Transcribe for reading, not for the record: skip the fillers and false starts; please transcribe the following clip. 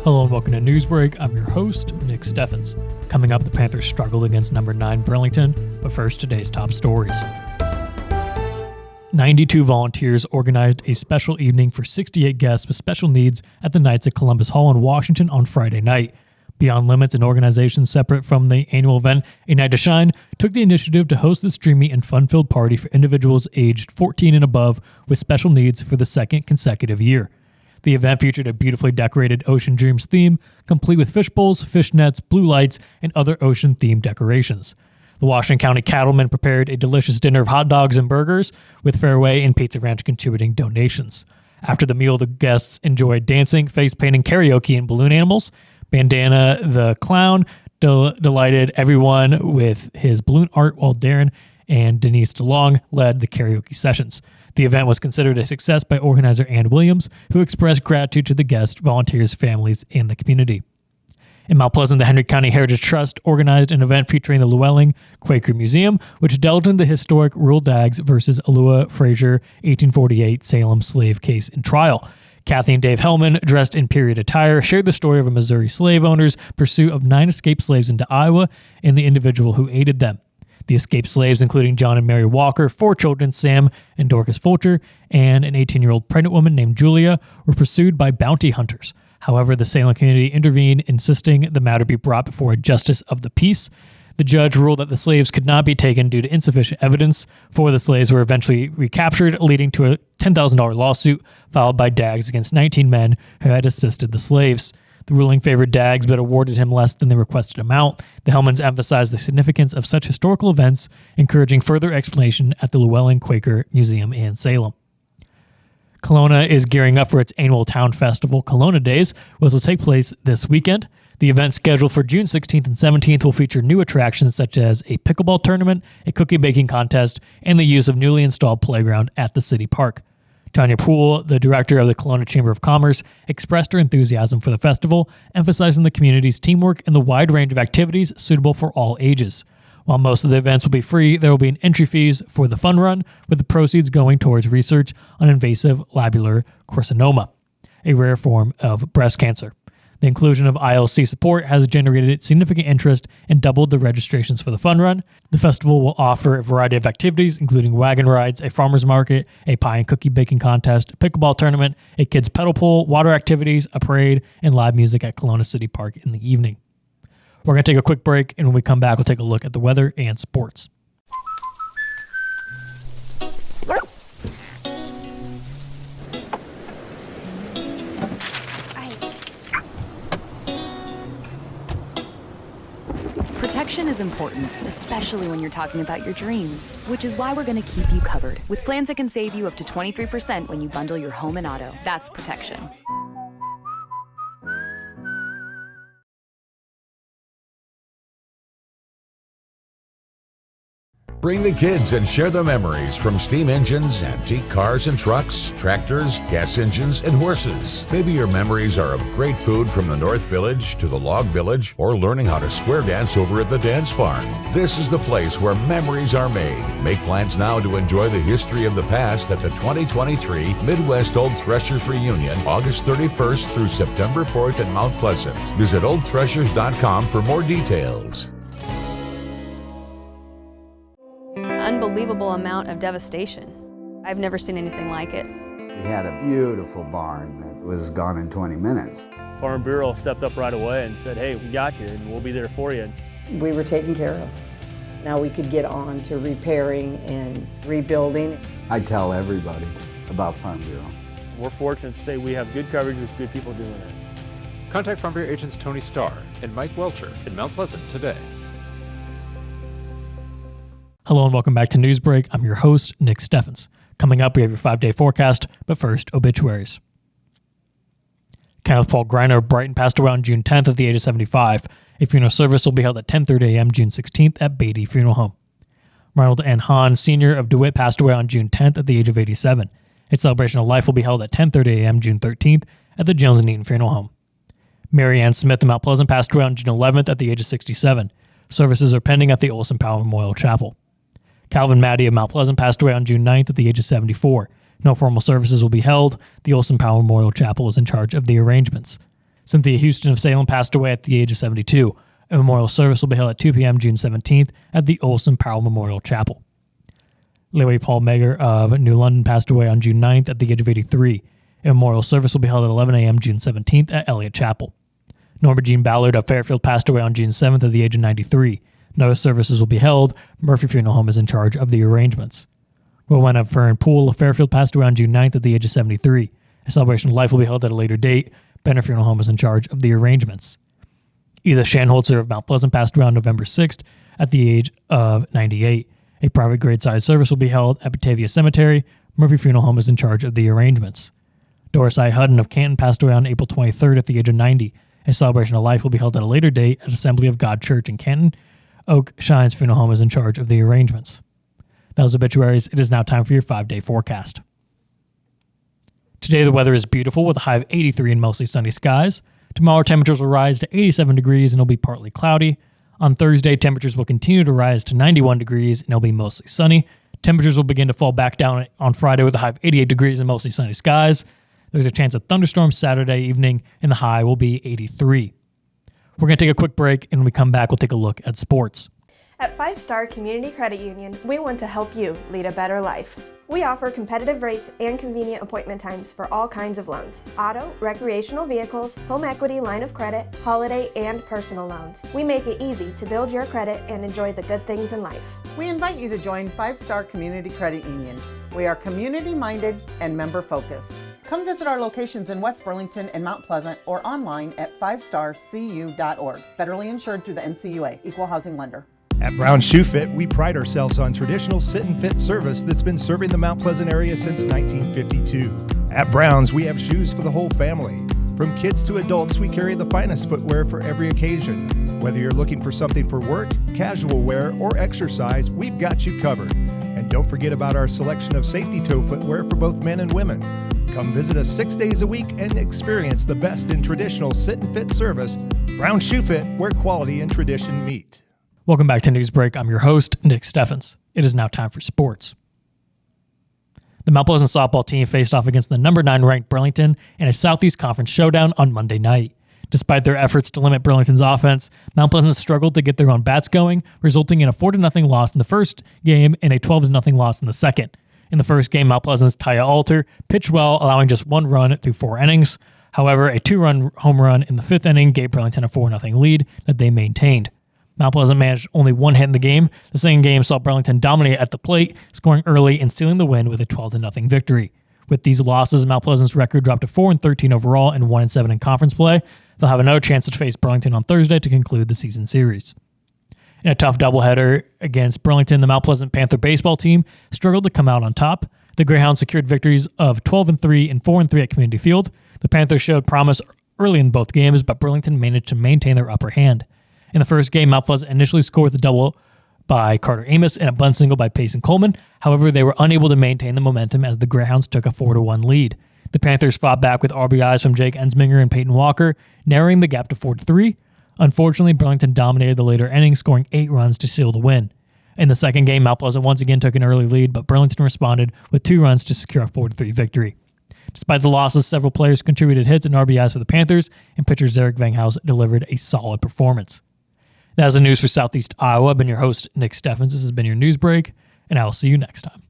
Hello and welcome to Newsbreak. I'm your host, Nick Steffens. Coming up, the Panthers struggled against number 9 Burlington, but first, today's top stories. 92 volunteers organized a special evening for 68 guests with special needs at the Knights at Columbus Hall in Washington on Friday night. Beyond Limits, an organization separate from the annual event, A Night to Shine, took the initiative to host this dreamy and fun-filled party for individuals aged 14 and above with special needs for the second consecutive year. The event featured a beautifully decorated Ocean Dreams theme, complete with fish bowls, fish nets, blue lights, and other ocean-themed decorations. The Washington County Cattlemen prepared a delicious dinner of hot dogs and burgers, with Fairway and Pizza Ranch contributing donations. After the meal, the guests enjoyed dancing, face painting, karaoke, and balloon animals. Bandana the Clown delighted everyone with his balloon art, while Darren and Denise DeLong led the karaoke sessions. The event was considered a success by organizer Ann Williams, who expressed gratitude to the guests, volunteers, families, and the community. In Mount Pleasant, the Henry County Heritage Trust organized an event featuring the Llewellyn Quaker Museum, which delved into the historic Rural Dags versus Alua Frazier 1848 Salem Slave Case and Trial. Kathy and Dave Helman, dressed in period attire, shared the story of a Missouri slave owner's pursuit of 9 escaped slaves into Iowa and the individual who aided them. The escaped slaves, including John and Mary Walker, 4 children, Sam and Dorcas Fulcher, and an 18-year-old pregnant woman named Julia, were pursued by bounty hunters. However, the Salem community intervened, insisting the matter be brought before a justice of the peace. The judge ruled that the slaves could not be taken due to insufficient evidence. 4 of the slaves were eventually recaptured, leading to a $10,000 lawsuit filed by Daggs against 19 men who had assisted the slaves. The ruling favored Daggs but awarded him less than the requested amount. The Helmans emphasized the significance of such historical events, encouraging further explanation at the Llewellyn Quaker Museum in Salem. Kelowna is gearing up for its annual town festival, Kelowna Days, which will take place this weekend. The event, scheduled for June 16th and 17th, will feature new attractions such as a pickleball tournament, a cookie baking contest, and the use of newly installed playground at the city park. Tanya Poole, the director of the Kelowna Chamber of Commerce, expressed her enthusiasm for the festival, emphasizing the community's teamwork and the wide range of activities suitable for all ages. While most of the events will be free, there will be an entry fees for the fun run, with the proceeds going towards research on invasive labular carcinoma, a rare form of breast cancer. The inclusion of ILC support has generated significant interest and doubled the registrations for the fun run. The festival will offer a variety of activities, including wagon rides, a farmer's market, a pie and cookie baking contest, a pickleball tournament, a kids pedal pool, water activities, a parade, and live music at Kelowna City Park in the evening. We're going to take a quick break, and when we come back, we'll take a look at the weather and sports. Protection is important, especially when you're talking about your dreams, which is why we're going to keep you covered with plans that can save you up to 23% when you bundle your home and auto. That's protection. Bring the kids and share the memories from steam engines, antique cars and trucks, tractors, gas engines, and horses. Maybe your memories are of great food from the North Village to the Log Village, or learning how to square dance over at the Dance Barn. This is the place where memories are made. Make plans now to enjoy the history of the past at the 2023 Midwest Old Threshers Reunion, August 31st through September 4th in Mount Pleasant. Visit oldthreshers.com for more details. Unbelievable amount of devastation. I've never seen anything like it. We had a beautiful barn that was gone in 20 minutes. Farm Bureau stepped up right away and said, hey, we got you and we'll be there for you. We were taken care of. Now we could get on to repairing and rebuilding. I tell everybody about Farm Bureau. We're fortunate to say we have good coverage with good people doing it. Contact Farm Bureau agents Tony Starr and Mike Welcher in Mount Pleasant today. Hello and welcome back to Newsbreak. I'm your host, Nick Steffens. Coming up, we have your 5-day forecast, but first, obituaries. Kenneth Paul Greiner of Brighton passed away on June 10th at the age of 75. A funeral service will be held at 10:30 a.m. June 16th at Beatty Funeral Home. Ronald N. Hahn, Sr. of DeWitt, passed away on June 10th at the age of 87. A celebration of life will be held at 10:30 a.m. June 13th at the Jones and Eaton Funeral Home. Mary Ann Smith of Mount Pleasant passed away on June 11th at the age of 67. Services are pending at the Olson Powell Memorial Chapel. Calvin Maddie of Mount Pleasant passed away on June 9th at the age of 74. No formal services will be held. The Olson Powell Memorial Chapel is in charge of the arrangements. Cynthia Houston of Salem passed away at the age of 72. A memorial service will be held at 2 p.m. June 17th at the Olson Powell Memorial Chapel. Leeway Paul Mager of New London passed away on June 9th at the age of 83. A memorial service will be held at 11 a.m. June 17th at Elliott Chapel. Norma Jean Ballard of Fairfield passed away on June 7th at the age of 93. No services will be held. Murphy Funeral Home is in charge of the arrangements. Rowena Fern Poole of Fairfield passed away on June 9th at the age of 73. A celebration of life will be held at a later date. Benner Funeral Home is in charge of the arrangements. Edith Shanholzer of Mount Pleasant passed away on November 6th at the age of 98. A private grade-side service will be held at Batavia Cemetery. Murphy Funeral Home is in charge of the arrangements. Doris I. Hutton of Canton passed away on April 23rd at the age of 90. A celebration of life will be held at a later date at Assembly of God Church in Canton. Oak Shines Funeral Home is in charge of the arrangements. That was obituaries. It is now time for your 5-day forecast. Today the weather is beautiful with a high of 83 and mostly sunny skies. Tomorrow temperatures will rise to 87 degrees and it'll be partly cloudy. On Thursday, temperatures will continue to rise to 91 degrees and it'll be mostly sunny. Temperatures will begin to fall back down on Friday with a high of 88 degrees and mostly sunny skies. There's a chance of thunderstorms Saturday evening and the high will be 83. We're going to take a quick break, and when we come back, we'll take a look at sports. At 5 Star Community Credit Union, we want to help you lead a better life. We offer competitive rates and convenient appointment times for all kinds of loans: auto, recreational vehicles, home equity, line of credit, holiday, and personal loans. We make it easy to build your credit and enjoy the good things in life. We invite you to join 5 Star Community Credit Union. We are community-minded and member-focused. Come visit our locations in West Burlington and Mount Pleasant or online at 5starcu.org. Federally insured through the NCUA, Equal Housing Lender. At Brown Shoe Fit, we pride ourselves on traditional sit and fit service that's been serving the Mount Pleasant area since 1952. At Brown's, we have shoes for the whole family. From kids to adults, we carry the finest footwear for every occasion. Whether you're looking for something for work, casual wear, or exercise, we've got you covered. And don't forget about our selection of safety toe footwear for both men and women. Come visit us 6 days a week and experience the best in traditional sit and fit service. Brown Shoe Fit, where quality and tradition meet. Welcome back to News Break. I'm your host, Nick Steffens. It is now time for sports. The Mount Pleasant softball team faced off against the number 9 ranked Burlington in a Southeast Conference showdown on Monday night. Despite their efforts to limit Burlington's offense, Mount Pleasant struggled to get their own bats going, resulting in a 4-0 loss in the first game and a 12-0 loss in the second. In the first game, Mount Pleasant's Taya Alter pitched well, allowing just 1 run through 4 innings. However, a 2-run home run in the 5th inning gave Burlington a 4-0 lead that they maintained. Mount Pleasant managed only 1 hit in the game. The second game saw Burlington dominate at the plate, scoring early and sealing the win with a 12-0 victory. With these losses, Mount Pleasant's record dropped to 4-13 overall and 1-7 in conference play. They'll have another chance to face Burlington on Thursday to conclude the season series. In a tough doubleheader against Burlington, the Mount Pleasant Panther baseball team struggled to come out on top. The Greyhounds secured victories of 12-3 and 4-3 at Community Field. The Panthers showed promise early in both games, but Burlington managed to maintain their upper hand. In the first game, Mount Pleasant initially scored with a double by Carter Amos and a bunt single by Payson Coleman. However, they were unable to maintain the momentum as the Greyhounds took a 4-1 lead. The Panthers fought back with RBIs from Jake Ensminger and Peyton Walker, narrowing the gap to 4-3. Unfortunately, Burlington dominated the later innings, scoring 8 runs to seal the win. In the second game, Mount Pleasant once again took an early lead, but Burlington responded with 2 runs to secure a 4-3 victory. Despite the losses, several players contributed hits and RBIs for the Panthers, and pitcher Zarek Vanghaus delivered a solid performance. That is the news for Southeast Iowa. I've been your host, Nick Steffens. This has been your News Break, and I will see you next time.